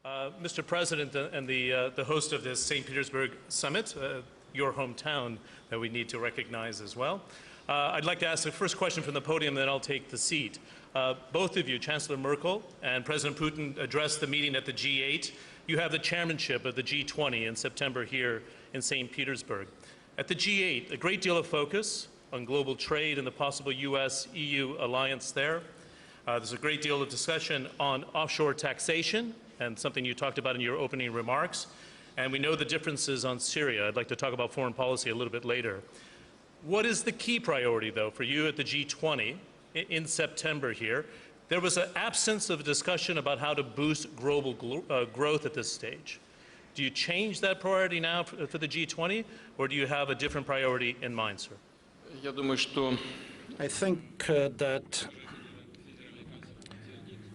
Mr. President and the host of this St. Petersburg summit, your hometown that we need to recognize as well. I'd like to ask the first question from the podium, then I'll take the seat. Both of you, Chancellor Merkel and President Putin, addressed the meeting at the G8. You have the chairmanship of the G20 in September here in St. Petersburg. At the G8, a great deal of focus on global trade and the possible US-EU alliance there. There's a great deal of discussion on offshore taxation, and something you talked about in your opening remarks. And we know the differences on Syria. I'd like to talk about foreign policy a little bit later. What is the key priority, though, for you at the G20 in September here? There was an absence of discussion about how to boost global growth at this stage. Do you change that priority now for the G20, or do you have a different priority in mind, sir? I think that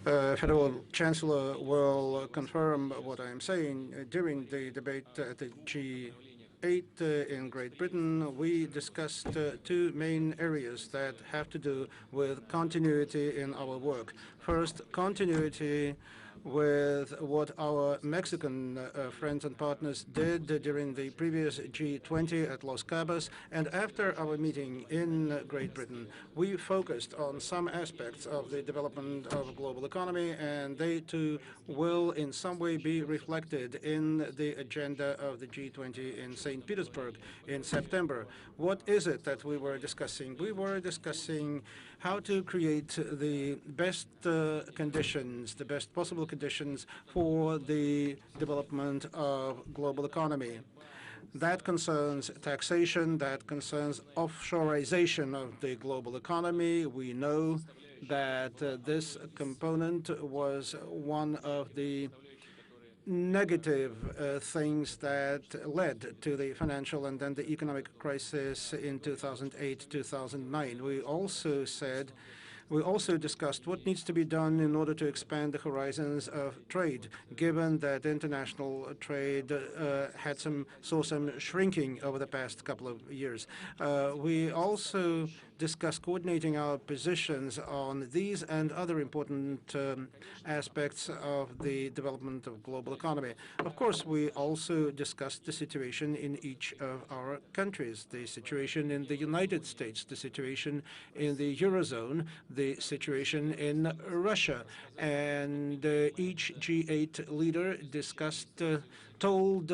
Federal Chancellor will confirm what I am saying. During the debate at the G8 in Great Britain, we discussed two main areas that have to do with continuity in our work. First, continuity with what our Mexican friends and partners did during the previous G20 at Los Cabos. And after our meeting in Great Britain, we focused on some aspects of the development of the global economy, and they too will in some way be reflected in the agenda of the G20 in St. Petersburg in September. What is it that we were discussing? We were discussing how to create the best conditions, the best possible conditions for the development of global economy. That concerns taxation, that concerns offshoreization of the global economy. We know that this component was one of the negative things that led to the financial and then the economic crisis in 2008-2009. We also discussed what needs to be done in order to expand the horizons of trade, given that international trade saw some shrinking over the past couple of years. We also discussed coordinating our positions on these and other important aspects of the development of global economy. Of course, we also discussed the situation in each of our countries, the situation in the United States, the situation in the Eurozone, the situation in Russia. And each G8 leader told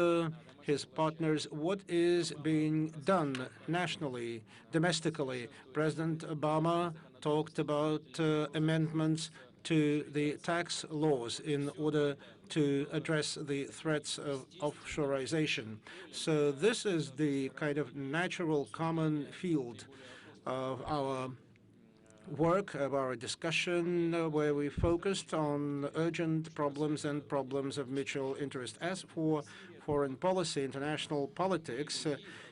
his partners what is being done nationally, domestically. President Obama talked about amendments to the tax laws in order to address the threats of offshoreization. So this is the kind of natural common field of our work, of our discussion, where we focused on urgent problems and problems of mutual interest. As for foreign policy, international politics,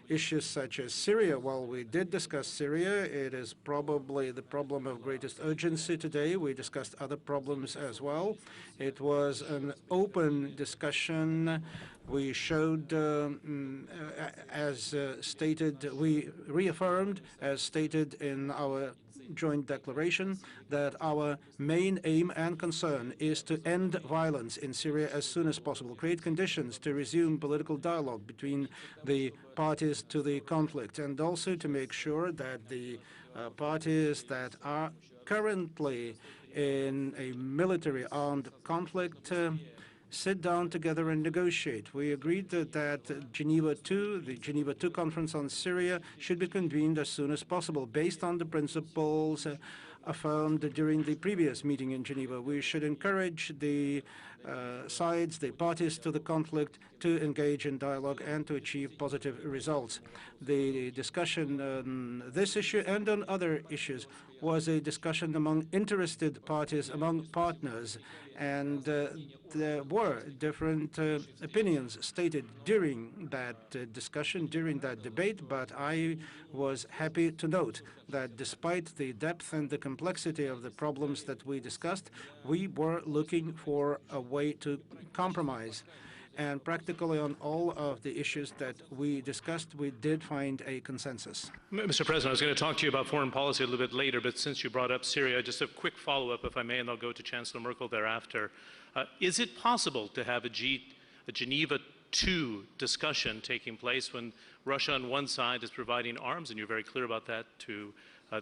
issues such as Syria, well, we did discuss Syria. It is probably the problem of greatest urgency today. We discussed other problems as well. It was an open discussion. We showed, as stated, we reaffirmed, as stated in our joint declaration, that our main aim and concern is to end violence in Syria as soon as possible, create conditions to resume political dialogue between the parties to the conflict, and also to make sure that the parties that are currently in a military armed conflict sit down together and negotiate. We agreed that Geneva II, the Geneva II Conference on Syria, should be convened as soon as possible, based on the principles affirmed during the previous meeting in Geneva. We should encourage the sides, the parties to the conflict, to engage in dialogue and to achieve positive results. The discussion on this issue and on other issues was a discussion among interested parties, among partners, and there were different opinions stated during that discussion, during that debate, but I was happy to note that despite the depth and the complexity of the problems that we discussed, we were looking for a way to compromise. And practically on all of the issues that we discussed, we did find a consensus. Mr. President, I was going to talk to you about foreign policy a little bit later, but since you brought up Syria, just a quick follow-up, if I may, and I'll go to Chancellor Merkel thereafter. Is it possible to have a Geneva II discussion taking place when Russia on one side is providing arms, and you're very clear about that, to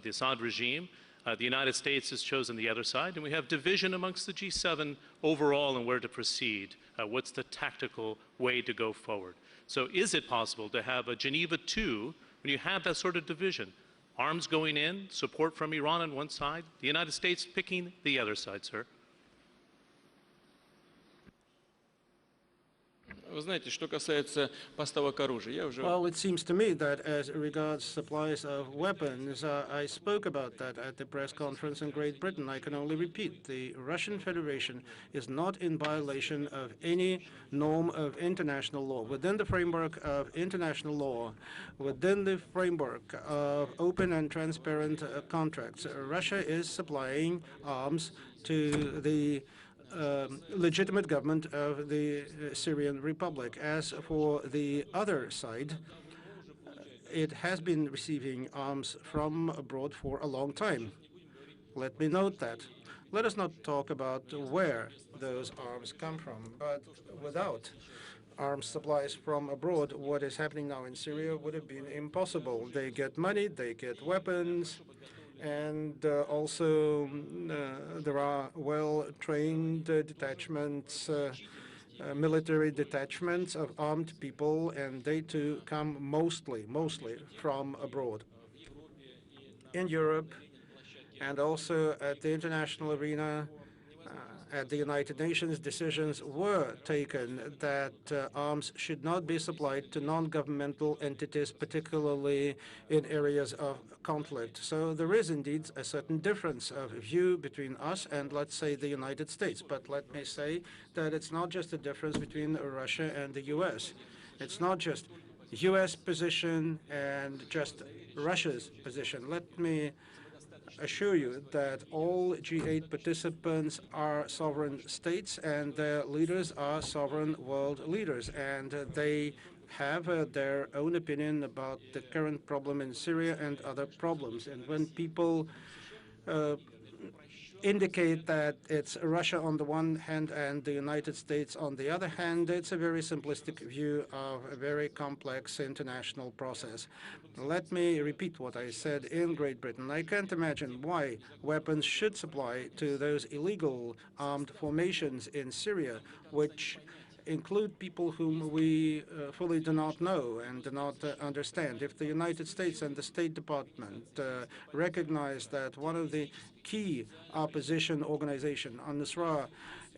the Assad regime? The United States has chosen the other side, and we have division amongst the G7 overall on where to proceed. What's the tactical way to go forward? So is it possible to have a Geneva II when you have that sort of division? Arms going in, support from Iran on one side, the United States picking the other side, sir. Well, it seems to me that as regards supplies of weapons, I spoke about that at the press conference in Great Britain. I can only repeat, the Russian Federation is not in violation of any norm of international law. Within the framework of international law, within the framework of open and transparent contracts, Russia is supplying arms to the legitimate government of the Syrian Republic. As for the other side, it has been receiving arms from abroad for a long time. Let me note that. Let us not talk about where those arms come from, but without arms supplies from abroad, what is happening now in Syria would have been impossible. They get money, they get weapons, and also there are well-trained detachments, military detachments of armed people, and they too come mostly from abroad. In Europe and also at the international arena, at the United Nations, decisions were taken that arms should not be supplied to non-governmental entities, particularly in areas of conflict. So there is indeed a certain difference of view between us and, let's say, the United States. But let me say that it's not just a difference between Russia and the U.S. It's not just U.S. position and just Russia's position. Let me assure you that all G8 participants are sovereign states and their leaders are sovereign world leaders, and they have their own opinion about the current problem in Syria and other problems. And when people indicate that it's Russia on the one hand and the United States on the other hand, it's a very simplistic view of a very complex international process. Let me repeat what I said in Great Britain. I can't imagine why weapons should supply to those illegal armed formations in Syria, which include people whom we fully do not know and do not understand. If the United States and the State Department recognize that one of the key opposition organization, al-Nusra,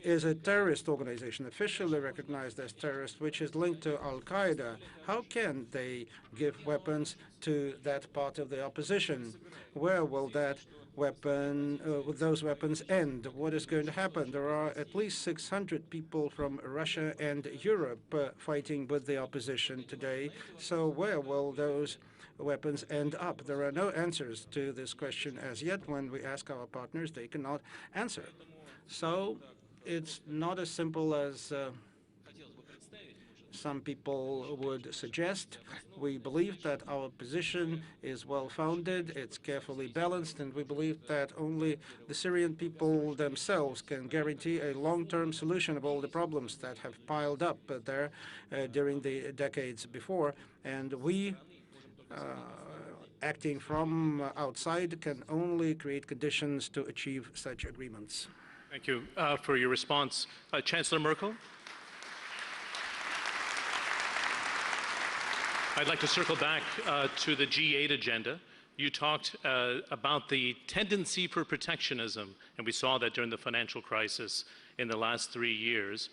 is a terrorist organization, officially recognized as terrorist, which is linked to al-Qaeda, how can they give weapons to that part of the opposition? Where will those weapons end? What is going to happen? There are at least 600 people from Russia and Europe fighting with the opposition today. So where will those weapons end up? There are no answers to this question as yet. When we ask our partners, they cannot answer. So it's not as simple as some people would suggest. We believe that our position is well-founded, it's carefully balanced, and we believe that only the Syrian people themselves can guarantee a long-term solution of all the problems that have piled up there during the decades before. And we, acting from outside, can only create conditions to achieve such agreements. Thank you for your response. Chancellor Merkel? I'd like to circle back to the G8 agenda. You talked about the tendency for protectionism, and we saw that during the financial crisis in the last 3 years.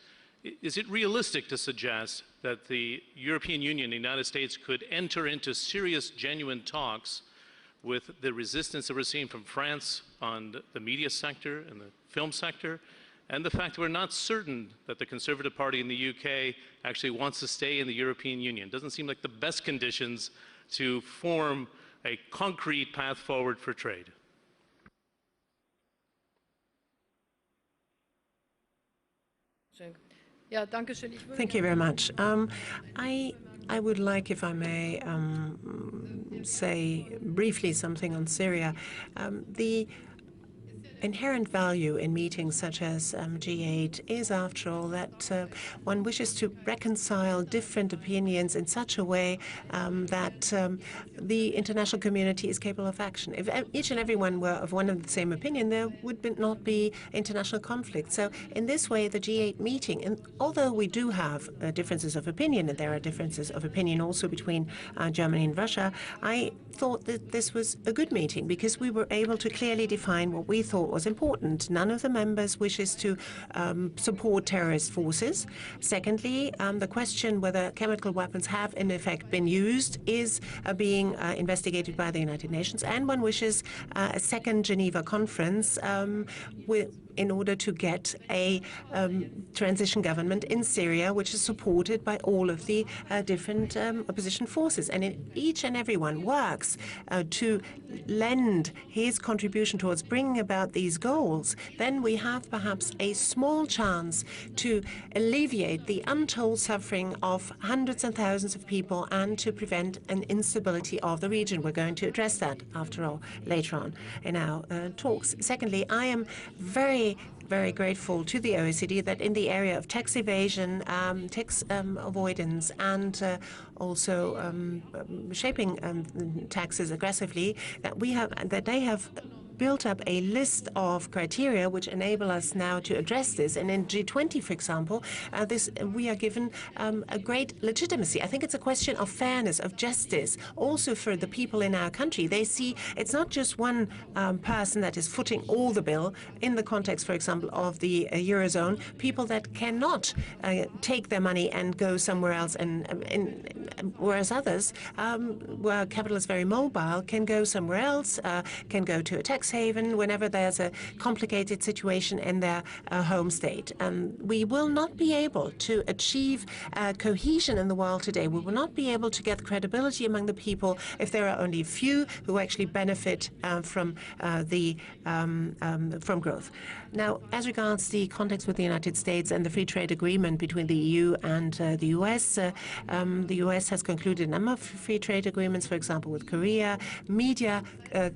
Is it realistic to suggest that the European Union, the United States, could enter into serious, genuine talks with the resistance that we're seeing from France on the media sector and the film sector, and the fact that we're not certain that the Conservative Party in the UK actually wants to stay in the European Union? Doesn't seem like the best conditions to form a concrete path forward for trade. Thank you very much. I would like, if I may, say briefly something on Syria. The inherent value in meetings such as G8 is, after all, that one wishes to reconcile different opinions in such a way that the international community is capable of action. If each and everyone were of one and the same opinion, there would not be international conflict. So in this way, the G8 meeting, and although we do have differences of opinion, and there are differences of opinion also between Germany and Russia, I thought that this was a good meeting because we were able to clearly define what we thought was important. None of the members wishes to support terrorist forces. Secondly, the question whether chemical weapons have in effect been used is being investigated by the United Nations, and one wishes a second Geneva conference in order to get a transition government in Syria, which is supported by all of the different opposition forces. And each and everyone works to lend his contribution towards bringing about these goals, then we have perhaps a small chance to alleviate the untold suffering of hundreds and thousands of people and to prevent an instability of the region. We're going to address that, after all, later on in our talks. Secondly, I am very grateful to the OECD that in the area of tax evasion, tax avoidance, and also shaping taxes aggressively, that they have built up a list of criteria which enable us now to address this. And in G20, for example, we are given a great legitimacy. I think it's a question of fairness, of justice, also for the people in our country. They see it's not just one person that is footing all the bill in the context, for example, of the Eurozone, people that cannot take their money and go somewhere else, whereas others, where capital is very mobile, can go somewhere else, can go to a tax haven whenever there's a complicated situation in their home state. We will not be able to achieve cohesion in the world today. We will not be able to get credibility among the people if there are only a few who actually benefit from growth. Now, as regards the context with the United States and the free trade agreement between the EU and the US, the US has concluded a number of free trade agreements, for example, with Korea. Media,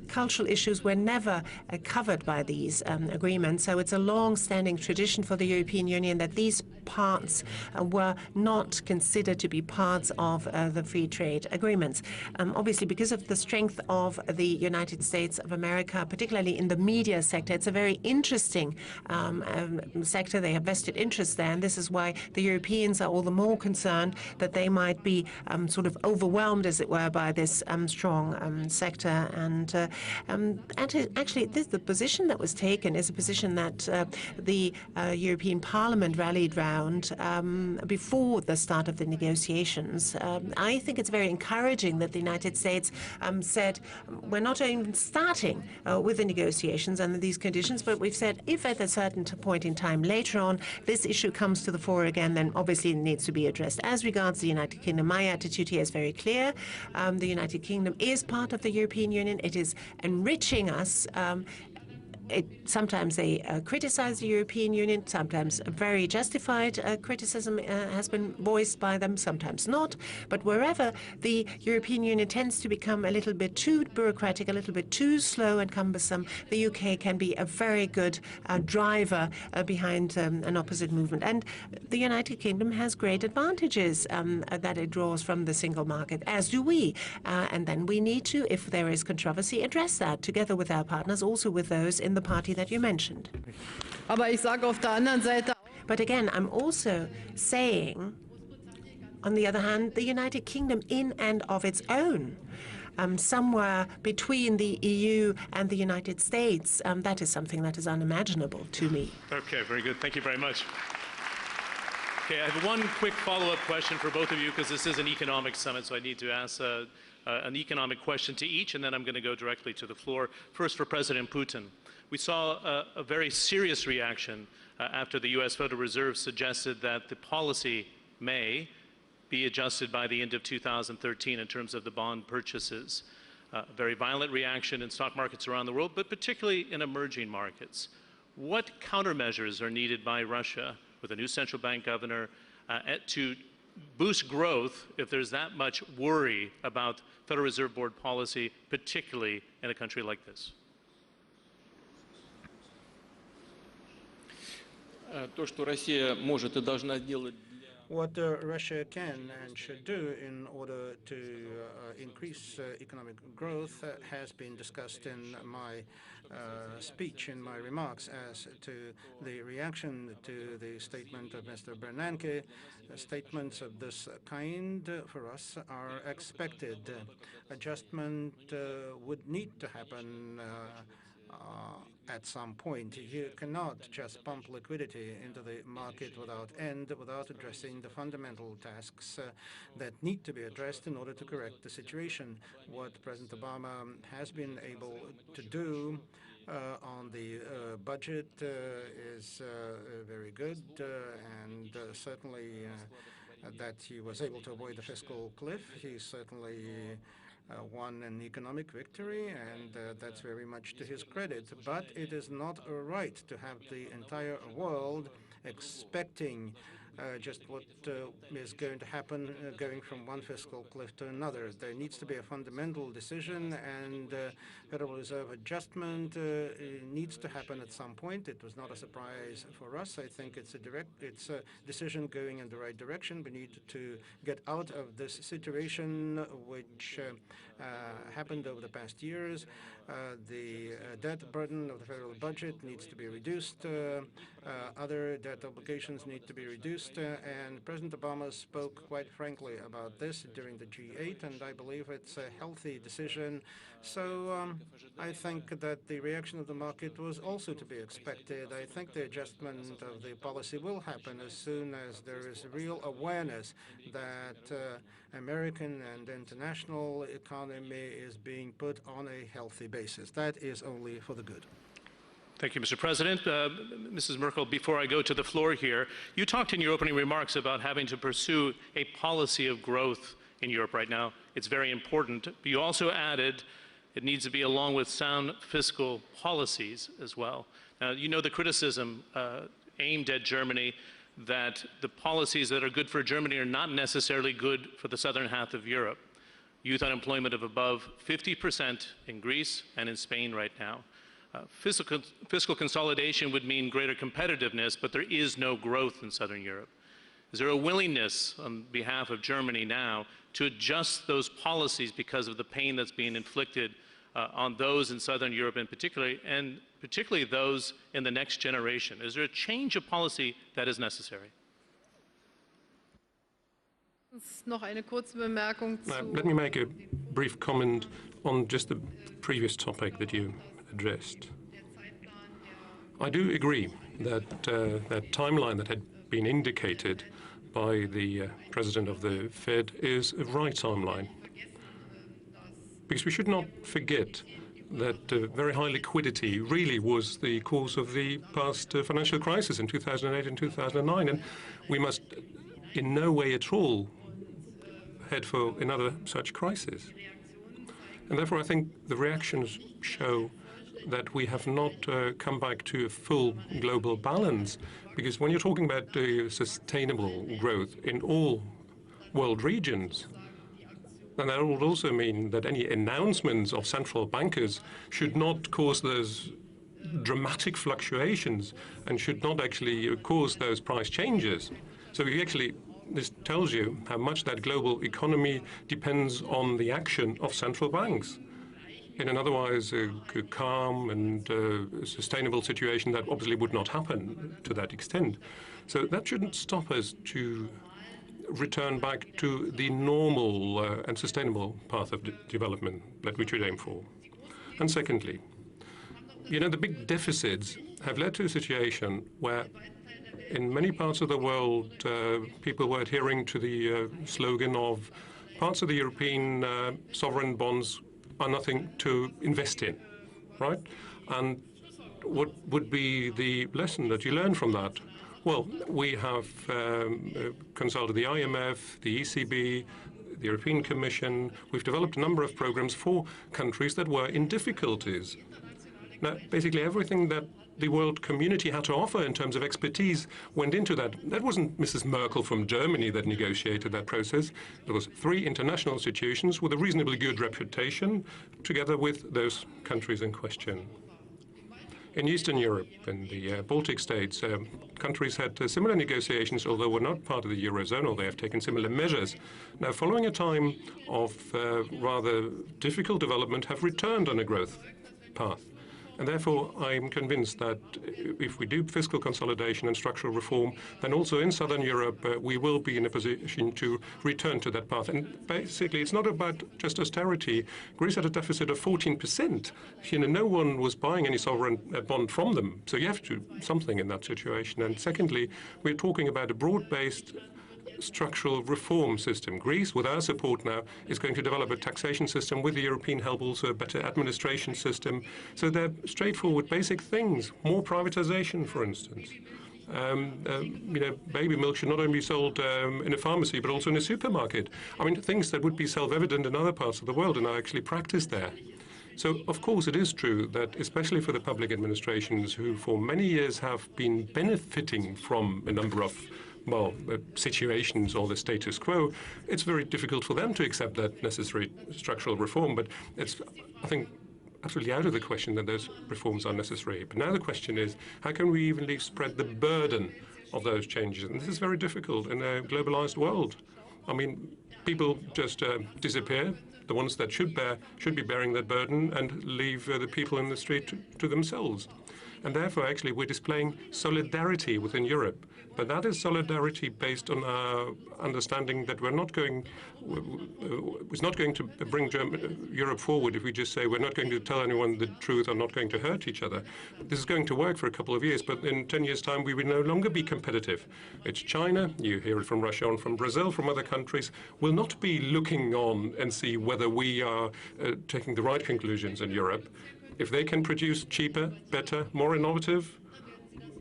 cultural issues were never covered by these agreements. So it's a long-standing tradition for the European Union that these parts were not considered to be parts of the free trade agreements. Obviously, because of the strength of the United States of America, particularly in the media sector, it's a very interesting sector. They have vested interests there, and this is why the Europeans are all the more concerned that they might be sort of overwhelmed, as it were, by this strong sector. And actually, the position that was taken is a position that the European Parliament rallied round before the start of the negotiations. I think it's very encouraging that the United States said we're not even starting with the negotiations under these conditions, but we've said if at a certain point in time later on this issue comes to the fore again, then obviously it needs to be addressed. As regards the United Kingdom, my attitude here is very clear. The United Kingdom is part of the European Union. It is enriching us. Sometimes they criticize the European Union, sometimes a very justified criticism has been voiced by them, sometimes not. But wherever the European Union tends to become a little bit too bureaucratic, a little bit too slow and cumbersome, the UK can be a very good driver behind an opposite movement. And the United Kingdom has great advantages that it draws from the single market, as do we. And then we need to, if there is controversy, address that together with our partners, also with those in the party that you mentioned. But again, I'm also saying, on the other hand, the United Kingdom in and of its own, somewhere between the EU and the United States, that is something that is unimaginable to me. Okay, very good. Thank you very much. Okay, I have one quick follow-up question for both of you, because this is an economic summit, so I need to ask an economic question to each, and then I'm going to go directly to the floor. First, for President Putin. We saw a very serious reaction after the U.S. Federal Reserve suggested that the policy may be adjusted by the end of 2013 in terms of the bond purchases. A very violent reaction in stock markets around the world, but particularly in emerging markets. What countermeasures are needed by Russia with a new central bank governor to boost growth if there's that much worry about Federal Reserve Board policy, particularly in a country like this? то, что Россия может и должна сделать. What Russia can and should do in order to increase economic growth has been discussed in my speech, in my remarks. As to the reaction to the statement of Mr. Bernanke, statements of this kind for us are expected. Adjustment would need to happen at some point. You cannot just pump liquidity into the market without end, without addressing the fundamental tasks that need to be addressed in order to correct the situation. What President Obama has been able to do on the budget is very good, and certainly that he was able to avoid the fiscal cliff. He certainly won an economic victory, and that's very much to his credit. But it is not right to have the entire world expecting just what is going to happen going from one fiscal cliff to another. There needs to be a fundamental decision, and Federal Reserve adjustment needs to happen at some point. It was not a surprise for us. I think it's a decision going in the right direction. We need to get out of this situation which happened over the past years. The debt burden of the federal budget needs to be reduced. Other debt obligations need to be reduced. And President Obama spoke quite frankly about this during the G8, and I believe it's a healthy decision. So I think that the reaction of the market was also to be expected. I think the adjustment of the policy will happen as soon as there is real awareness that American and international economy is being put on a healthy basis. That is only for the good. Thank you, Mr. President. Mrs. Merkel, before I go to the floor here, you talked in your opening remarks about having to pursue a policy of growth in Europe right now. It's very important. But you also added it needs to be along with sound fiscal policies as well. Now, you know the criticism aimed at Germany that the policies that are good for Germany are not necessarily good for the southern half of Europe. Youth unemployment of above 50% in Greece and in Spain right now. Fiscal consolidation would mean greater competitiveness, but there is no growth in southern Europe. Is there a willingness on behalf of Germany now to adjust those policies because of the pain that's being inflicted on those in southern Europe in particular, and particularly those in the next generation? Is there a change of policy that is necessary? Let me make a brief comment on just the previous topic that you addressed. I do agree that that timeline that had been indicated by the president of the Fed is a right timeline. Because we should not forget that very high liquidity really was the cause of the past financial crisis in 2008 and 2009, and we must in no way at all head for another such crisis. And therefore, I think the reactions show that we have not come back to a full global balance, because when you're talking about sustainable growth in all world regions, then that would also mean that any announcements of central bankers should not cause those dramatic fluctuations and should not actually cause those price changes. So this tells you how much that global economy depends on the action of central banks. In an otherwise calm and sustainable situation, that obviously would not happen to that extent. So that shouldn't stop us to return back to the normal and sustainable path of development that we should aim for. And secondly, the big deficits have led to a situation where in many parts of the world, people were adhering to the slogan of parts of the European sovereign bonds are nothing to invest in, right? And what would be the lesson that you learn from that? Well, we have consulted the IMF, the ECB, the European Commission. We've developed a number of programs for countries that were in difficulties. Now, basically everything that the world community had to offer in terms of expertise went into that. That wasn't Mrs. Merkel from Germany that negotiated that process. It was 3 international institutions with a reasonably good reputation, together with those countries in question. In Eastern Europe, in the Baltic states, countries had similar negotiations, although were not part of the Eurozone, or they have taken similar measures. Now, following a time of rather difficult development, have returned on a growth path. And therefore, I'm convinced that if we do fiscal consolidation and structural reform, then also in Southern Europe, we will be in a position to return to that path. And basically, it's not about just austerity. Greece had a deficit of 14%. No one was buying any sovereign bond from them. So you have to do something in that situation. And secondly, we're talking about a broad-based structural reform system. Greece, with our support now, is going to develop a taxation system with the European help, also a better administration system. So they're straightforward, basic things. More privatization, for instance. Baby milk should not only be sold in a pharmacy, but also in a supermarket. I mean, things that would be self-evident in other parts of the world and are actually practiced there. So, of course, it is true that, especially for the public administrations who for many years have been benefiting from a number of situations or the status quo, it's very difficult for them to accept that necessary structural reform. But it's, I think, absolutely out of the question that those reforms are necessary. But now the question is, how can we evenly spread the burden of those changes? And this is very difficult in a globalized world. I mean, people just disappear. The ones that should be bearing that burden, and leave the people in the street to themselves. And therefore, actually, we're displaying solidarity within Europe. But that is solidarity based on our understanding that it's not going to bring Europe forward if we just say we're not going to tell anyone the truth or not going to hurt each other. This is going to work for a couple of years, but in 10 years' time, we will no longer be competitive. It's China, you hear it from Russia and from Brazil, from other countries, will not be looking on and see whether we are taking the right conclusions in Europe. If they can produce cheaper, better, more innovative,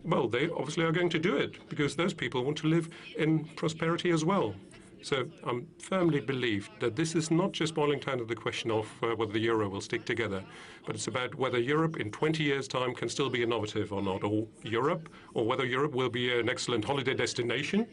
well, they obviously are going to do it, because those people want to live in prosperity as well. So I firmly believe that this is not just boiling down to the question of whether the euro will stick together, but it's about whether Europe in 20 years' time can still be innovative or not, or whether Europe will be an excellent holiday destination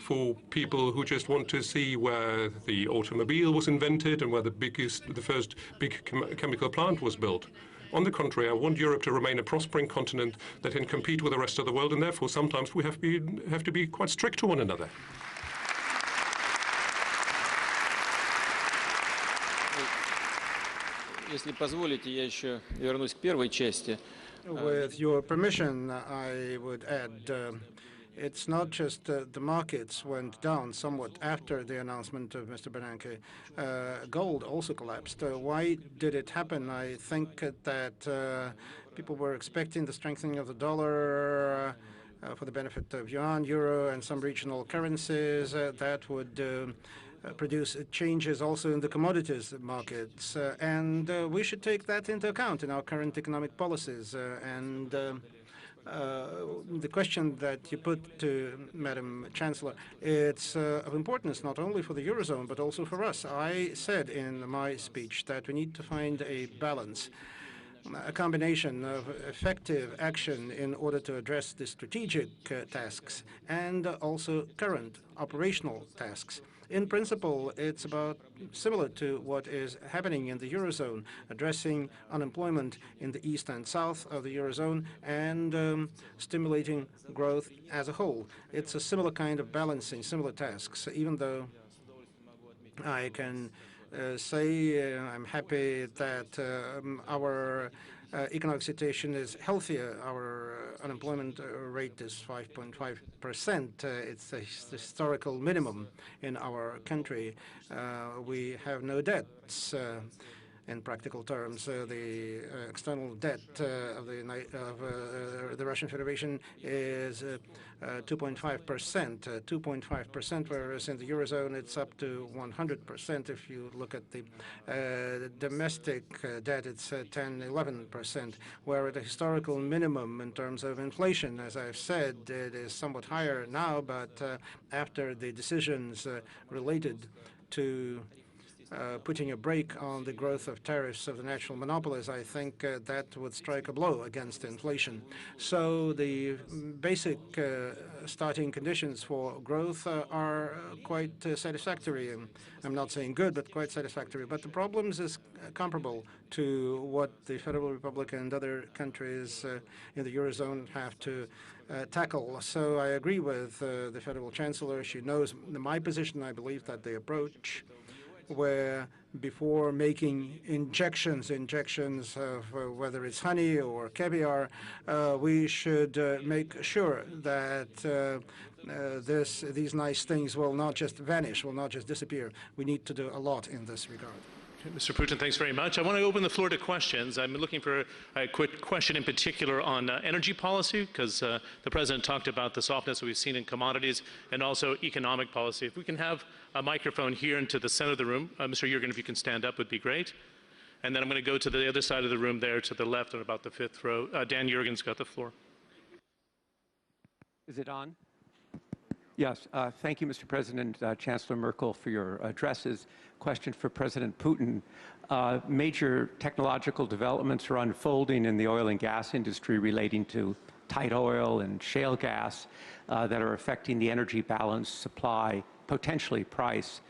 for people who just want to see where the automobile was invented and where the first big chemical plant was built. On the contrary, I want Europe to remain a prospering continent that can compete with the rest of the world, and therefore sometimes we have to be quite strict to one another. Если позволите, я еще вернусь к первой части. With your permission, I would add, it's not just the markets went down somewhat after the announcement of Mr. Bernanke. Gold also collapsed. Why did it happen? I think that people were expecting the strengthening of the dollar for the benefit of yuan, euro, and some regional currencies. That would produce changes also in the commodities markets. And we should take that into account in our current economic policies. The question that you put to Madam Chancellor, it's of importance not only for the Eurozone, but also for us. I said in my speech that we need to find a balance, a combination of effective action in order to address the strategic tasks and also current operational tasks. In principle, it's about similar to what is happening in the Eurozone, addressing unemployment in the east and south of the Eurozone and stimulating growth as a whole. It's a similar kind of balancing, similar tasks, even though I can say I'm happy that our economic situation is healthier. Our unemployment rate is 5.5%. It's a historical minimum in our country. We have no debts. In practical terms, the external debt of the Russian Federation is 2.5%, 2.5%, whereas in the Eurozone it's up to 100%. If you look at the domestic debt, it's 10, 11%. We're at a historical minimum in terms of inflation. As I've said, it is somewhat higher now, but after the decisions related to putting a brake on the growth of tariffs of the national monopolies, I think that would strike a blow against inflation. So the basic starting conditions for growth are quite satisfactory. I'm not saying good, but quite satisfactory. But the problems is comparable to what the Federal Republic and other countries in the Eurozone have to tackle. So I agree with the Federal Chancellor. She knows my position. I believe that the approach where before making injections of whether it's honey or caviar, we should make sure that these nice things will not just vanish, will not just disappear. We need to do a lot in this regard. Mr. Putin, thanks very much. I want to open the floor to questions. I'm looking for a quick question in particular on energy policy, because the President talked about the softness that we've seen in commodities and also economic policy. If we can have a microphone here into the center of the room. Mr. Jurgen, if you can stand up, would be great. And then I'm going to go to the other side of the room there to the left on about the fifth row. Dan Jurgen's got the floor. Is it on? Yes. Thank you, Mr. President, Chancellor Merkel, for your addresses. Question for President Putin. Major technological developments are unfolding in the oil and gas industry relating to tight oil and shale gas that are affecting the energy balance, supply, potentially price.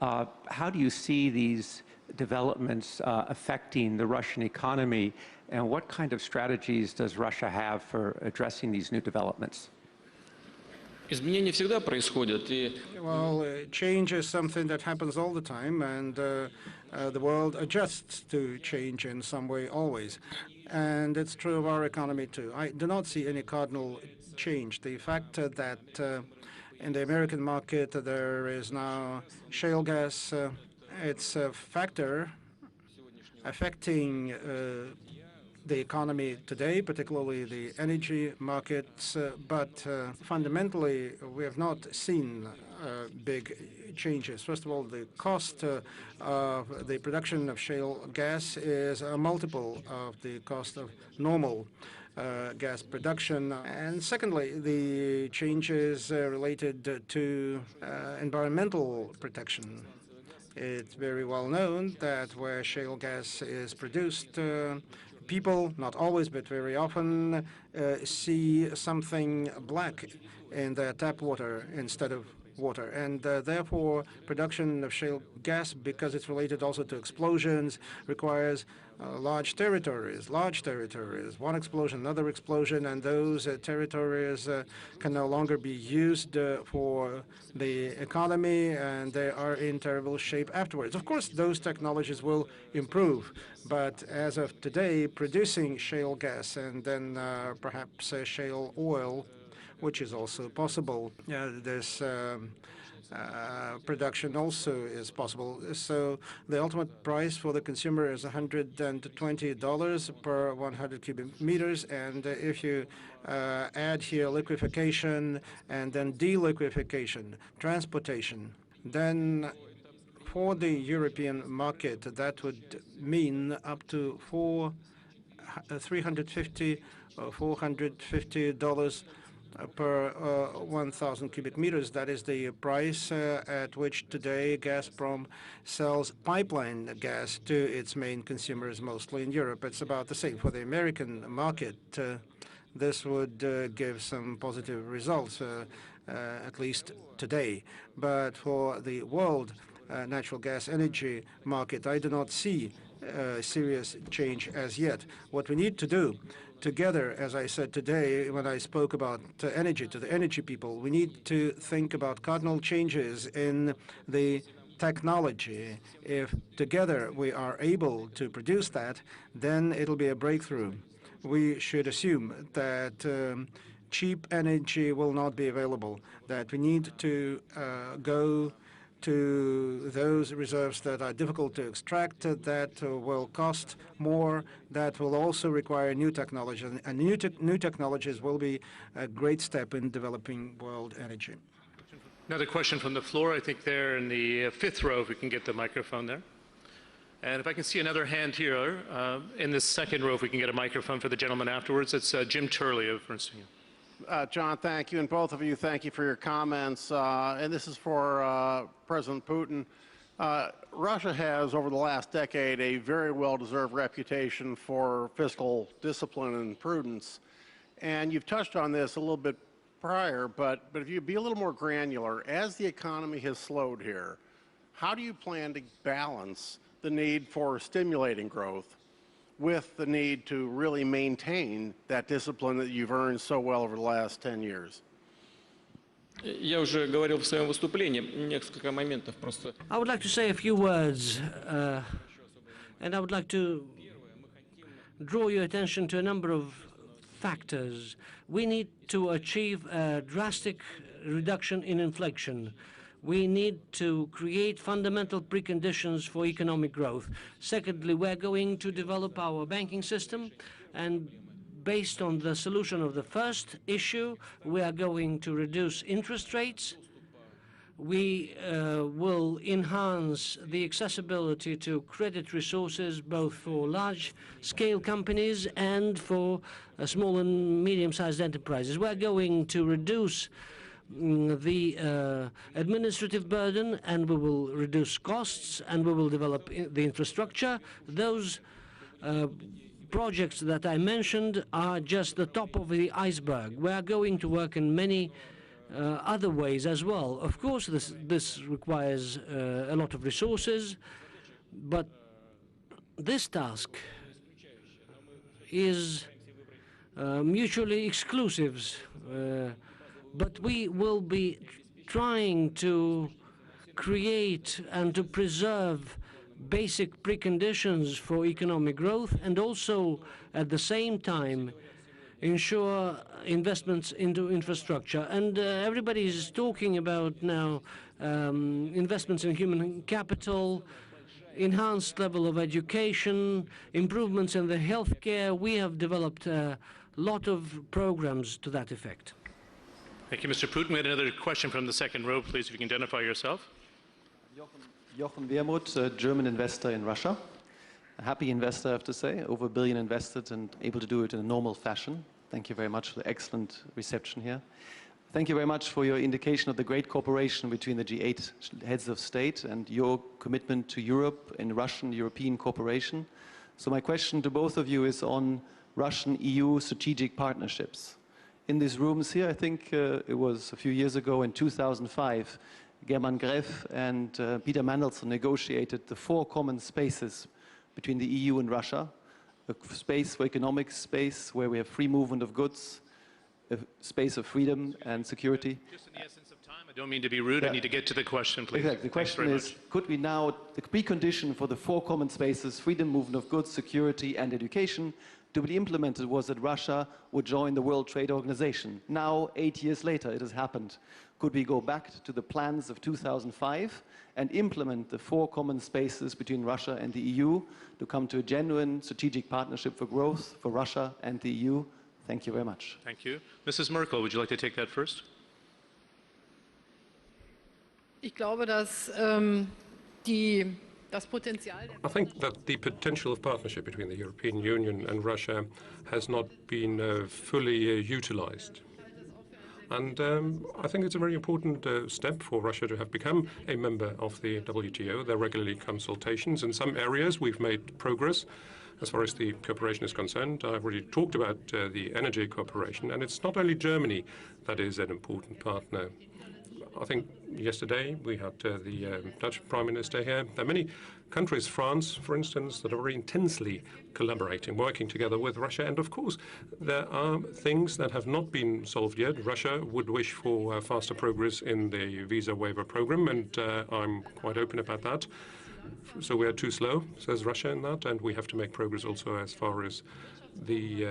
How do you see these developments affecting the Russian economy, and what kind of strategies does Russia have for addressing these new developments? Изменения всегда происходят, и Well, change is something that happens all the time, and the world adjusts to change in some way always. And it's true of our economy too. I do not see any cardinal change. The fact that in the American market there is now shale gas, it's a factor affecting the economy today, particularly the energy markets, but fundamentally we have not seen big changes. First of all, the cost of the production of shale gas is a multiple of the cost of normal gas production. And secondly, the changes related to environmental protection. It's very well known that where shale gas is produced, people, not always, but very often, see something black in their tap water instead of water. And therefore, production of shale gas, because it's related also to explosions, requires large territories, one explosion, another explosion, and those territories can no longer be used for the economy, and they are in terrible shape afterwards. Of course, those technologies will improve, but as of today, producing shale gas and then perhaps shale oil, which is also possible, this production also is possible. So the ultimate price for the consumer is $120 per 100 cubic meters. And if you add here liquefaction and then deliquefaction, transportation, then for the European market, that would mean up to $350 or $450 per 1,000 cubic meters. That is the price at which today Gazprom sells pipeline gas to its main consumers, mostly in Europe. It's about the same. For the American market, this would give some positive results, at least today. But for the world natural gas energy market, I do not see serious change as yet. What we need to do together, as I said today when I spoke about energy to the energy people, we need to think about cardinal changes in the technology. If together we are able to produce that, then it'll be a breakthrough. We should assume that cheap energy will not be available, that we need to go to those reserves that are difficult to extract, that will cost more, that will also require new technology. And new technologies will be a great step in developing world energy. Another question from the floor, I think there in the fifth row, if we can get the microphone there. And if I can see another hand here, in the second row, if we can get a microphone for the gentleman afterwards. It's Jim Turley of Ernst & Young. John, thank you, and both of you, thank you for your comments. And this is for President Putin. Russia has, over the last decade, a very well-deserved reputation for fiscal discipline and prudence. And you've touched on this a little bit prior, but if you be a little more granular, as the economy has slowed here, how do you plan to balance the need for stimulating growth with the need to really maintain that discipline that you've earned so well over the last 10 years? Я уже говорил в своем выступлении, несколько моментов просто. I would like to say a few words, and I would like to draw your attention to a number of factors. We need to achieve a drastic reduction in inflation. We need to create fundamental preconditions for economic growth. Secondly, we're going to develop our banking system, and based on the solution of the first issue, we are going to reduce interest rates. We will enhance the accessibility to credit resources, both for large-scale companies and for small and medium-sized enterprises. We're going to reduce the administrative burden, and we will reduce costs, and we will develop the infrastructure. Those projects that I mentioned are just the top of the iceberg. We are going to work in many other ways as well. Of course, this requires a lot of resources, but this task is mutually exclusive. But we will be trying to create and to preserve basic preconditions for economic growth, and also at the same time ensure investments into infrastructure. And everybody is talking about now investments in human capital, enhanced level of education, improvements in the healthcare. We have developed a lot of programs to that effect. Thank you, Mr. Putin. We had another question from the second row. Please, if you can identify yourself. Jochen Wermuth, German investor in Russia. A happy investor, I have to say, over $1 billion invested and able to do it in a normal fashion. Thank you very much for the excellent reception here. Thank you very much for your indication of the great cooperation between the G8 heads of state and your commitment to Europe and Russian-European cooperation. So my question to both of you is on Russian-EU strategic partnerships. In these rooms here, I think it was a few years ago in 2005, German Gref and Peter Mandelson negotiated the 4 common spaces between the EU and Russia, a space for economic space where we have free movement of goods, a space of freedom and security. Just in the essence of time, I don't mean to be rude. I need to get to the question, please. Exactly. The question is, could we now, the precondition for the 4 common spaces, freedom, movement of goods, security and education, to be implemented was that Russia would join the World Trade Organization. Now, 8 years later, it has happened. Could we go back to the plans of 2005 and implement the 4 common spaces between Russia and the EU to come to a genuine strategic partnership for growth for Russia and the EU? Thank you very much. Thank you. Mrs. Merkel, would you like to take that first? Ich glaube, dass das Potenzial. I think that the potential of partnership between the European Union and Russia has not been fully utilized. And I think it's a very important step for Russia to have become a member of the WTO. There are regularly consultations. In some areas, we've made progress as far as the cooperation is concerned. I've already talked about the energy cooperation, and it's not only Germany that is an important partner. I think yesterday we had the Dutch Prime Minister here. There are many countries, France, for instance, that are very intensely collaborating, working together with Russia. And of course, there are things that have not been solved yet. Russia would wish for faster progress in the visa waiver program, and I'm quite open about that. So we are too slow, says Russia, in that, and we have to make progress also as far as the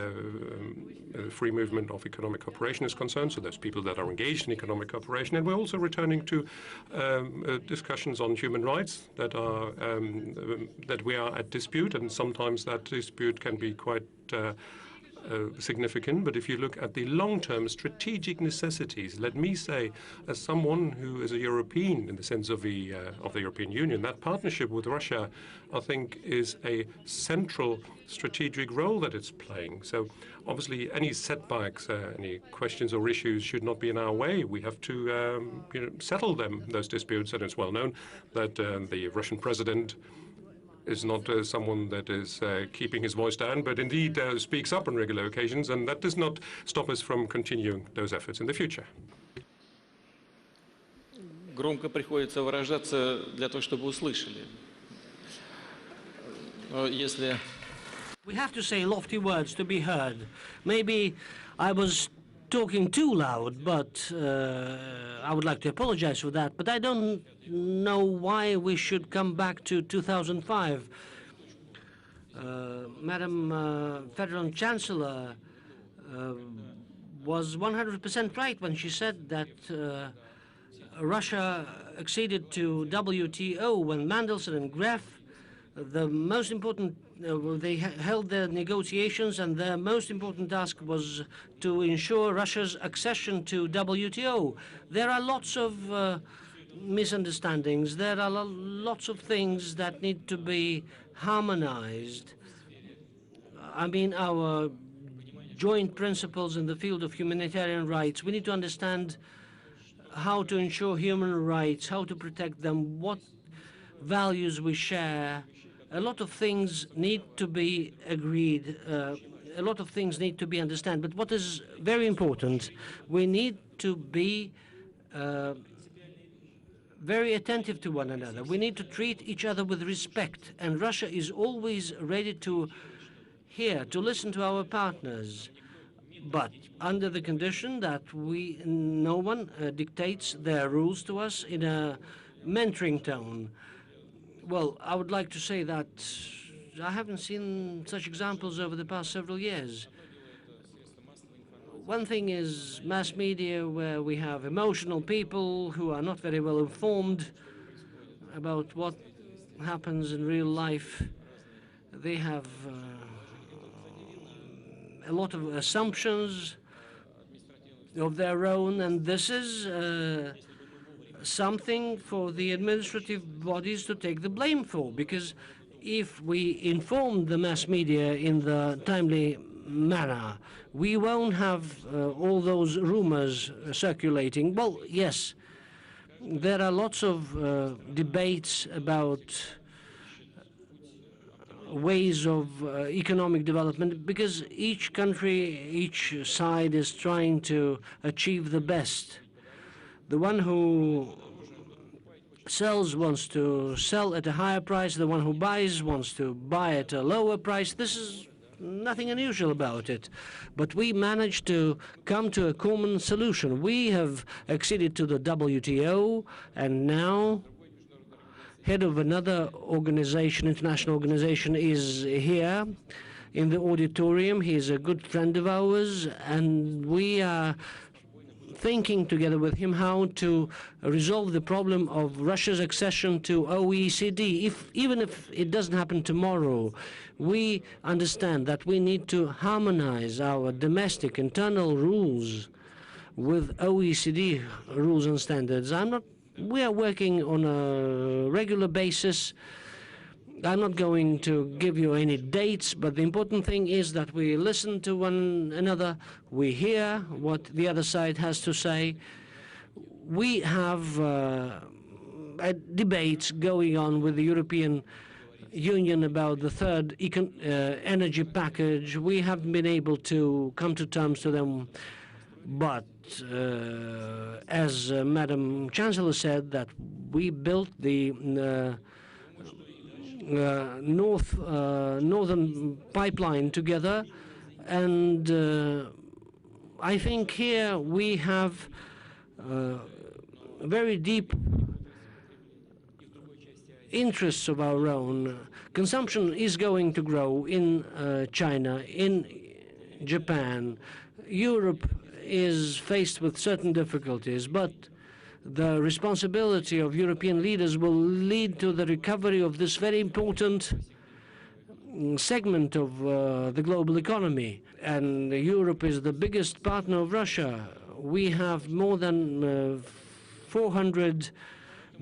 free movement of economic cooperation is concerned, so there's people that are engaged in economic cooperation. And we're also returning to discussions on human rights that are that we are at dispute, and sometimes that dispute can be quite significant, but if you look at the long-term strategic necessities, let me say, as someone who is a European in the sense of the European Union, that partnership with Russia, I think, is a central strategic role that it's playing. So obviously any setbacks, any questions or issues should not be in our way. We have to settle those disputes, and it's well known that the Russian president is not someone that is keeping his voice down, but indeed speaks up on regular occasions, and that does not stop us from continuing those efforts in the future. Громко приходится выражаться для того, чтобы услышали. Если We have to say lofty words to be heard. Maybe I was talking too loud, but I would like to apologize for that. But I don't know why we should come back to 2005. Madam Federal Chancellor was 100% right when she said that Russia acceded to WTO when Mandelson and Gref, the most important, they held their negotiations, and their most important task was to ensure Russia's accession to WTO. There are lots of misunderstandings. There are lots of things that need to be harmonized. I mean, our joint principles in the field of humanitarian rights, we need to understand how to ensure human rights, how to protect them, what values we share. A lot of things need to be agreed. A lot of things need to be understood. But what is very important, we need to be very attentive to one another. We need to treat each other with respect. And Russia is always ready to hear, to listen to our partners, but under the condition that no one dictates their rules to us in a mentoring tone. Well, I would like to say that I haven't seen such examples over the past several years. One thing is mass media, where we have emotional people who are not very well informed about what happens in real life. They have a lot of assumptions of their own, and this is something for the administrative bodies to take the blame for, because if we inform the mass media in the timely manner, we won't have all those rumors circulating. Well, yes, there are lots of debates about ways of economic development, because each country, each side is trying to achieve the best. The one who sells wants to sell at a higher price. The one who buys wants to buy at a lower price. This is nothing unusual about it. But we managed to come to a common solution. We have acceded to the WTO, and now head of another organization, international organization, is here in the auditorium. He is a good friend of ours, and we are thinking together with him how to resolve the problem of Russia's accession to OECD. Even if it doesn't happen tomorrow, we understand that we need to harmonize our domestic internal rules with OECD rules and standards. We are working on a regular basis. I'm not going to give you any dates, but the important thing is that we listen to one another, we hear what the other side has to say. We have debates going on with the European Union about the third energy package. We haven't been able to come to terms to them, but as Madam Chancellor said, that we built the northern pipeline together, and I think here we have very deep interests of our own. Consumption is going to grow in China, in Japan. Europe is faced with certain difficulties, but the responsibility of European leaders will lead to the recovery of this very important segment of the global economy, and Europe is the biggest partner of Russia. We have more than 400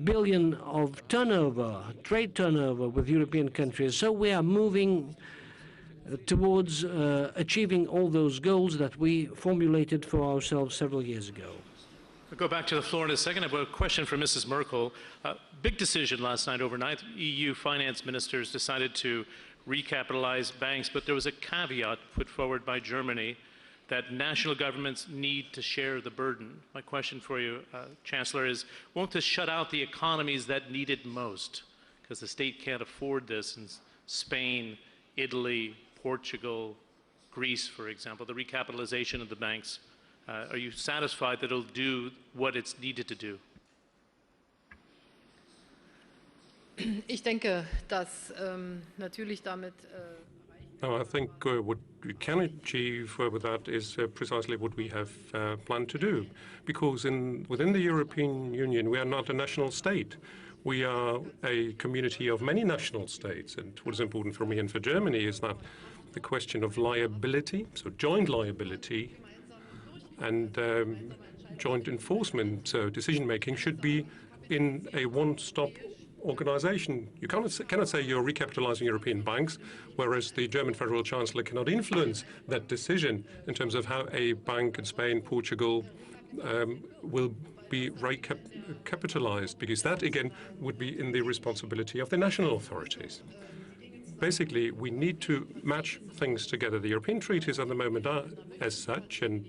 billion of turnover, trade turnover with European countries. So we are moving towards achieving all those goals that we formulated for ourselves several years ago. We'll go back to the floor in a second. I have a question for Mrs. Merkel. Big decision last night overnight. EU finance ministers decided to recapitalize banks, but there was a caveat put forward by Germany that national governments need to share the burden. My question for you, Chancellor, is won't this shut out the economies that need it most? Because the state can't afford this in Spain, Italy, Portugal, Greece, for example, the recapitalization of the banks. Are you satisfied that it'll do what it's needed to do? Ich denke, dass natürlich damit No, I think what we can achieve with that is precisely what we have planned to do. Because within the European Union, we are not a national state. We are a community of many national states. And what is important for me and for Germany is that the question of liability, so joint liability, and joint enforcement, so decision-making, should be in a one-stop organization. You cannot say you're recapitalizing European banks, whereas the German Federal Chancellor cannot influence that decision in terms of how a bank in Spain, Portugal will be recapitalized, because that, again, would be in the responsibility of the national authorities. Basically, we need to match things together. The European treaties at the moment are as such, and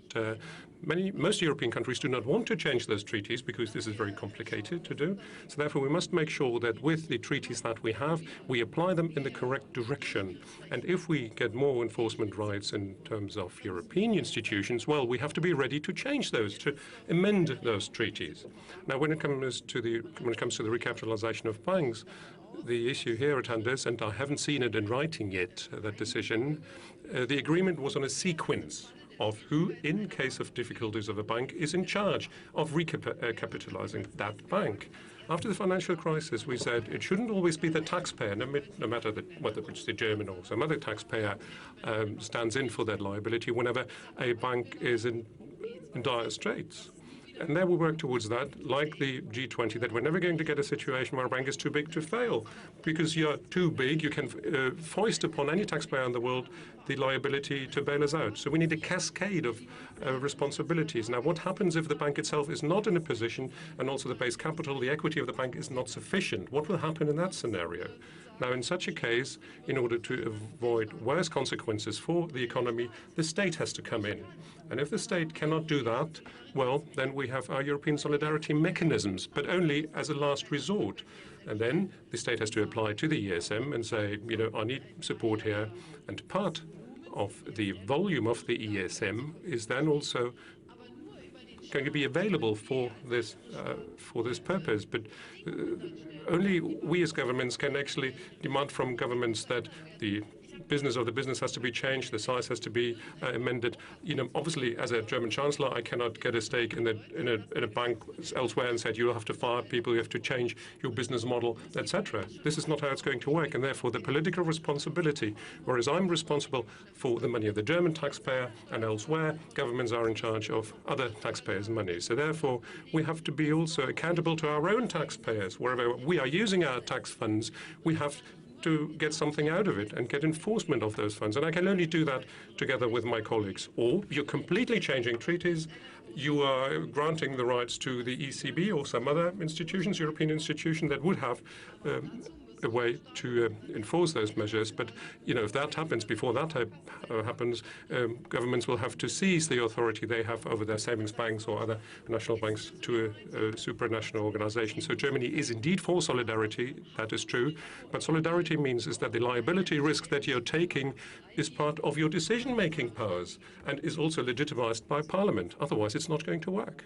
most European countries do not want to change those treaties because this is very complicated to do. So therefore, we must make sure that with the treaties that we have, we apply them in the correct direction. And if we get more enforcement rights in terms of European institutions, well, we have to be ready to change those, to amend those treaties. Now, when it comes to the recapitalization of banks, the issue here at hand is, and I haven't seen it in writing yet, that decision, the agreement was on a sequence of who, in case of difficulties of a bank, is in charge of recapitalizing that bank. After the financial crisis, we said it shouldn't always be the taxpayer, no matter whether it's the German or some other taxpayer, stands in for that liability whenever a bank is in dire straits. And there we work towards that, like the G20, that we're never going to get a situation where a bank is too big to fail. Because you're too big, you can foist upon any taxpayer in the world the liability to bail us out. So we need a cascade of responsibilities. Now, what happens if the bank itself is not in a position, and also the base capital, the equity of the bank is not sufficient? What will happen in that scenario? Now, in such a case, in order to avoid worse consequences for the economy, the state has to come in. And if the state cannot do that, well, then we have our European solidarity mechanisms, but only as a last resort. And then the state has to apply to the ESM and say, you know, I need support here. And part of the volume of the ESM is then also going to be available for this purpose. But only we as governments can actually demand from governments that the business of the business has to be changed, the size has to be amended. You know, obviously, as a German Chancellor, I cannot get a stake in a bank elsewhere and say you'll have to fire people, you have to change your business model, etc. This is not how it's going to work, and therefore the political responsibility, whereas I'm responsible for the money of the German taxpayer, and elsewhere governments are in charge of other taxpayers' money. So therefore we have to be also accountable to our own taxpayers. Wherever we are using our tax funds, we have to get something out of it and get enforcement of those funds. And I can only do that together with my colleagues. Or you're completely changing treaties, you are granting the rights to the ECB or some other institutions, European institution, that would have a way to enforce those measures. But, you know, if that happens, before that happens, governments will have to seize the authority they have over their savings banks or other national banks to a supranational organization. So Germany is indeed for solidarity, that is true. But solidarity means is that the liability risk that you're taking is part of your decision-making powers and is also legitimized by Parliament. Otherwise, it's not going to work.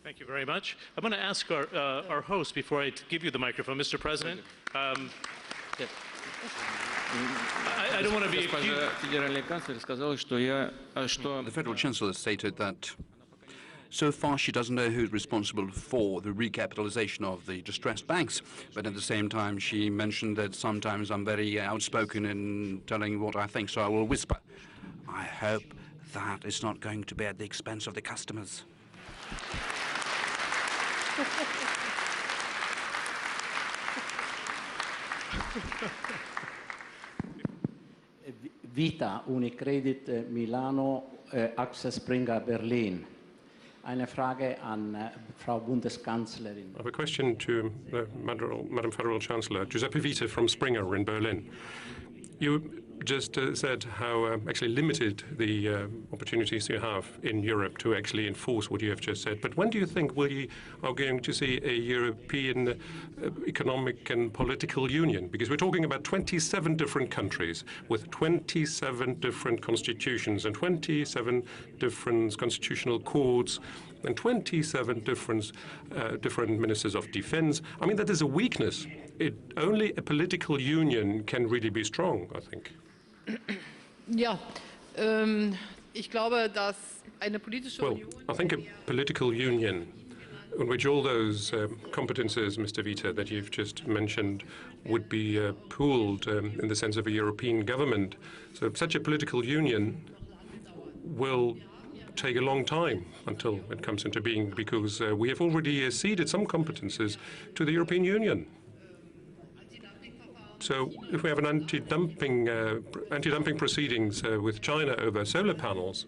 Thank you very much. I'm going to ask our host, before I give you the microphone, Mr. President. I don't want to be accused. The Federal Chancellor stated that So far, she doesn't know who's responsible for the recapitalization of the distressed banks. But at the same time, she mentioned that sometimes I'm very outspoken in telling what I think, so I will whisper. I hope that it's not going to be at the expense of the customers. Vita Unicredit Milano Axel Springer Berlin. Eine Frage an Frau Bundeskanzlerin. I have a question to Madam Federal Chancellor, Giuseppe Vita from Springer in Berlin. You just said how actually limited the opportunities you have in Europe to actually enforce what you have just said. But when do you think we are going to see a European economic and political union? Because we're talking about 27 different countries with 27 different constitutions and 27 different constitutional courts and 27 different ministers of defense. I mean, that is a weakness. Only a political union can really be strong, I think. Ja, ich glaube, dass eine politische Union. I think a political union in which all those competences, Mr. Vita, that you've just mentioned, would be pooled in the sense of a European government. So such a political union will take a long time until it comes into being, because we have already ceded some competences to the European Union. So if we have an anti-dumping proceedings with China over solar panels,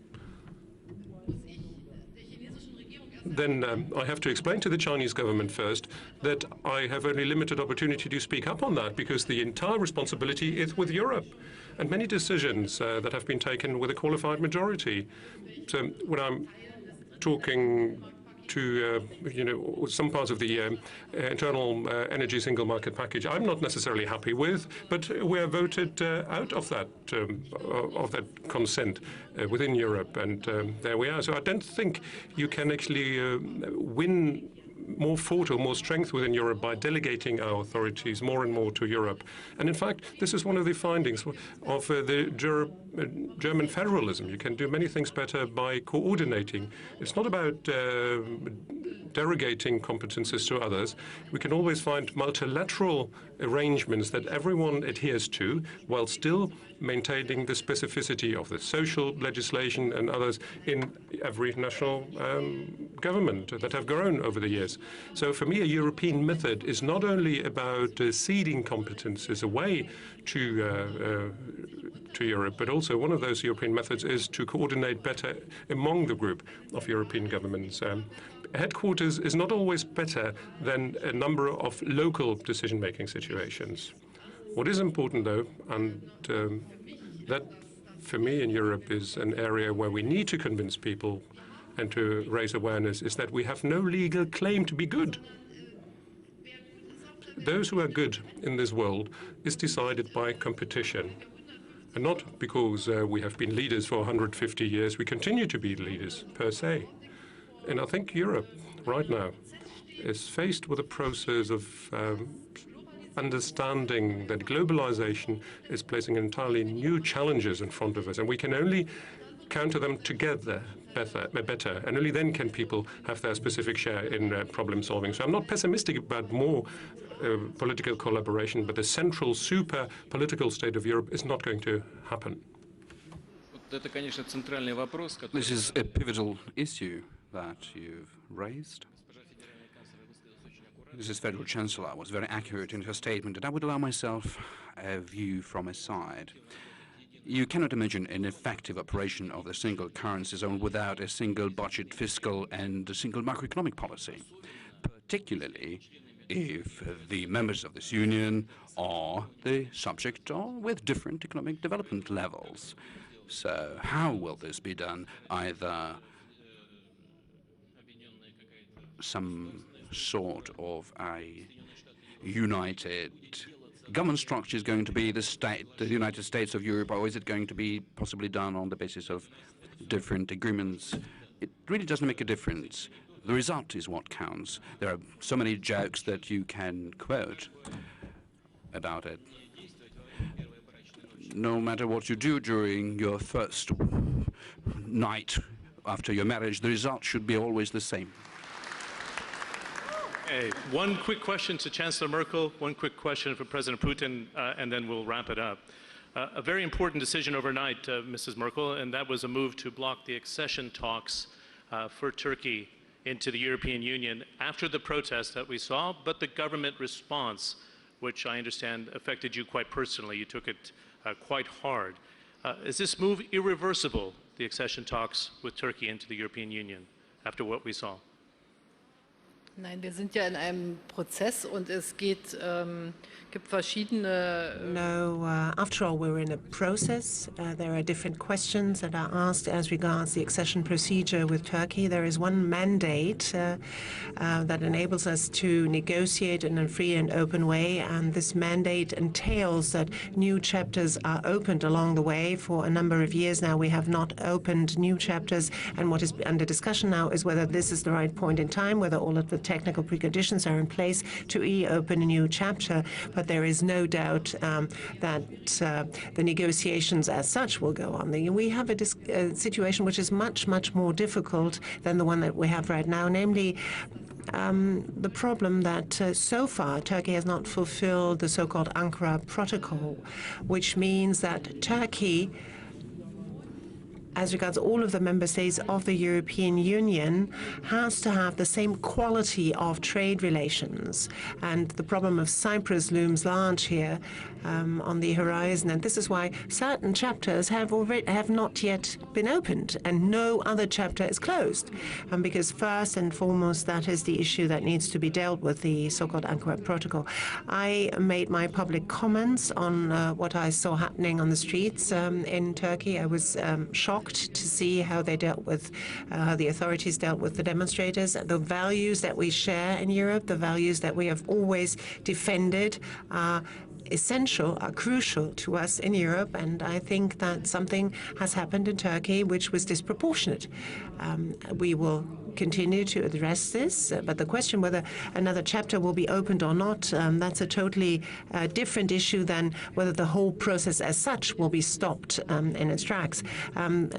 then I have to explain to the Chinese government first that I have only limited opportunity to speak up on that, because the entire responsibility is with Europe, and many decisions that have been taken with a qualified majority. So when I'm talking to some parts of the internal energy single market package, I'm not necessarily happy with, but we're voted out of that consent within Europe, and there we are. So I don't think you can actually win more force or more strength within Europe by delegating our authorities more and more to Europe. And in fact, this is one of the findings of the German federalism. You can do many things better by coordinating. It's not about derogating competences to others. We can always find multilateral arrangements that everyone adheres to, while still maintaining the specificity of the social legislation and others in every national government that have grown over the years. So for me, a European method is not only about ceding competences away to Europe, but also one of those European methods is to coordinate better among the group of European governments. Headquarters is not always better than a number of local decision-making situations. What is important, though, and that for me in Europe is an area where we need to convince people and to raise awareness, is that we have no legal claim to be good. Those who are good in this world is decided by competition, and not because we have been leaders for 150 years. We continue to be leaders, per se. And I think Europe, right now, is faced with a process of understanding that globalization is placing entirely new challenges in front of us, and we can only counter them together better, and only then can people have their specific share in problem solving. So I'm not pessimistic about more political collaboration, but the central super political state of Europe is not going to happen. This is a pivotal issue that you've raised. Mrs. Federal Chancellor was very accurate in her statement, and I would allow myself a view from a side. You cannot imagine an effective operation of the single currency zone without a single budget, fiscal, and a single macroeconomic policy, particularly if the members of this union are the subject with different economic development levels. So how will this be done? Either some sort of a united government structure is going to be the United States of Europe, or is it going to be possibly done on the basis of different agreements? It really doesn't make a difference. The result is what counts. There are so many jokes that you can quote about it. No matter what you do during your first night after your marriage, the result should be always the same. Okay, one quick question to Chancellor Merkel, one quick question for President Putin, and then we'll wrap it up. A very important decision overnight, Mrs. Merkel, and that was a move to block the accession talks for Turkey into the European Union after the protests that we saw, but the government response, which I understand affected you quite personally. You took it quite hard. Is this move irreversible, the accession talks with Turkey into the European Union, after what we saw? Nein, wir sind ja in einem Prozess und es gibt verschiedene. No, after all, we're in a process. There are different questions that are asked as regards the accession procedure with Turkey. There is one mandate that enables us to negotiate in a free and open way, and this mandate entails that new chapters are opened along the way. For a number of years now, we have not opened new chapters, and what is under discussion now is whether this is the right point in time, whether all of the technical preconditions are in place to open a new chapter. But there is no doubt that the negotiations as such will go on. We have a situation which is much, much more difficult than the one that we have right now, namely the problem that so far Turkey has not fulfilled the so-called Ankara Protocol, which means that Turkey, as regards all of the member states of the European Union, has to have the same quality of trade relations. And the problem of Cyprus looms large here on the horizon. And this is why certain chapters have not yet been opened, and no other chapter is closed. Because first and foremost, that is the issue that needs to be dealt with, the so-called Ankara Protocol. I made my public comments on what I saw happening on the streets in Turkey. I was shocked to see how they dealt with, how the authorities dealt with the demonstrators. The values that we share in Europe, the values that we have always defended, are essential, are crucial to us in Europe, and I think that something has happened in Turkey which was disproportionate. We will continue to address this, but the question whether another chapter will be opened or not, that's a totally different issue than whether the whole process as such will be stopped in its tracks.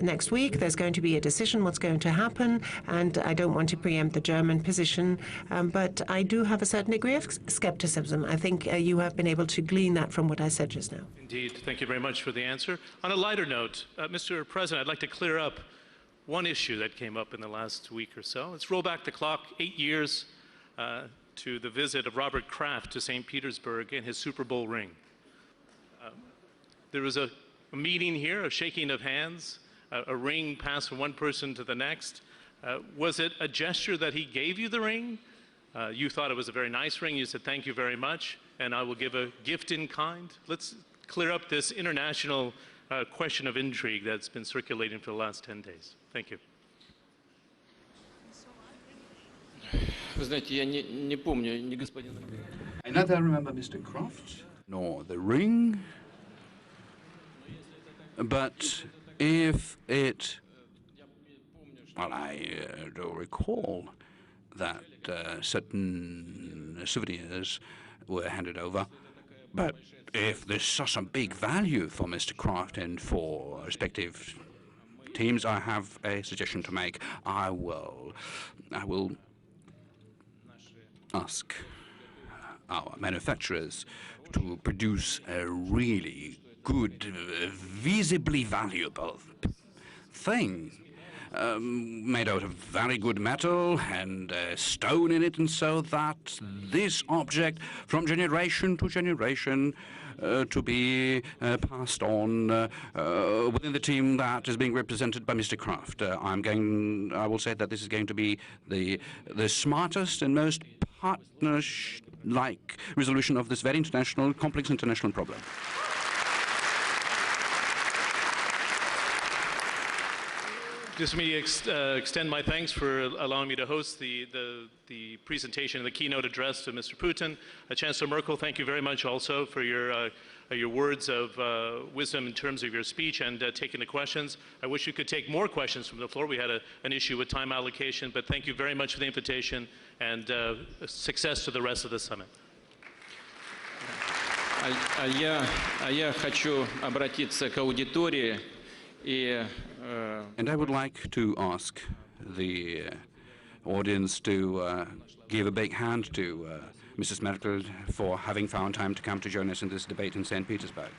Next week there's going to be a decision what's going to happen, and I don't want to preempt the German position, but I do have a certain degree of skepticism. I think you have been able to glean that from what I said just now. Indeed. Thank you very much for the answer. On a lighter note, Mr. President, I'd like to clear up one issue that came up in the last week or so. Let's roll back the clock 8 years to the visit of Robert Kraft to St. Petersburg and his Super Bowl ring. There was a meeting here, a shaking of hands, a ring passed from one person to the next. Was it a gesture that he gave you the ring? You thought it was a very nice ring. You said, thank you very much, and I will give a gift in kind. Let's clear up this international question of intrigue that's been circulating for the last 10 days. Thank you. Вы знаете, я не помню ни господина. I neither remember Mr. Kraft nor the ring, but if it, well, I do recall that certain souvenirs were handed over, but if there's such a big value for Mr. Kraft and for respective teams, I have a suggestion to make. I will ask our manufacturers to produce a really good, visibly valuable thing made out of very good metal and stone in it, and so that this object from generation to generation to be passed on within the team that is being represented by Mr. Kraft. I will say that this is going to be the smartest and most partner-like resolution of this very complex international problem. Just let me extend my thanks for allowing me to host the presentation and the keynote address to Mr. Putin. Chancellor Merkel, thank you very much also for your words of wisdom in terms of your speech and taking the questions. I wish you could take more questions from the floor. We had an issue with time allocation, but thank you very much for the invitation, and success to the rest of the summit. Я хочу обратиться к аудитории And I would like to ask the audience to give a big hand to Mrs. Merkel for having found time to come to join us in this debate in St. Petersburg.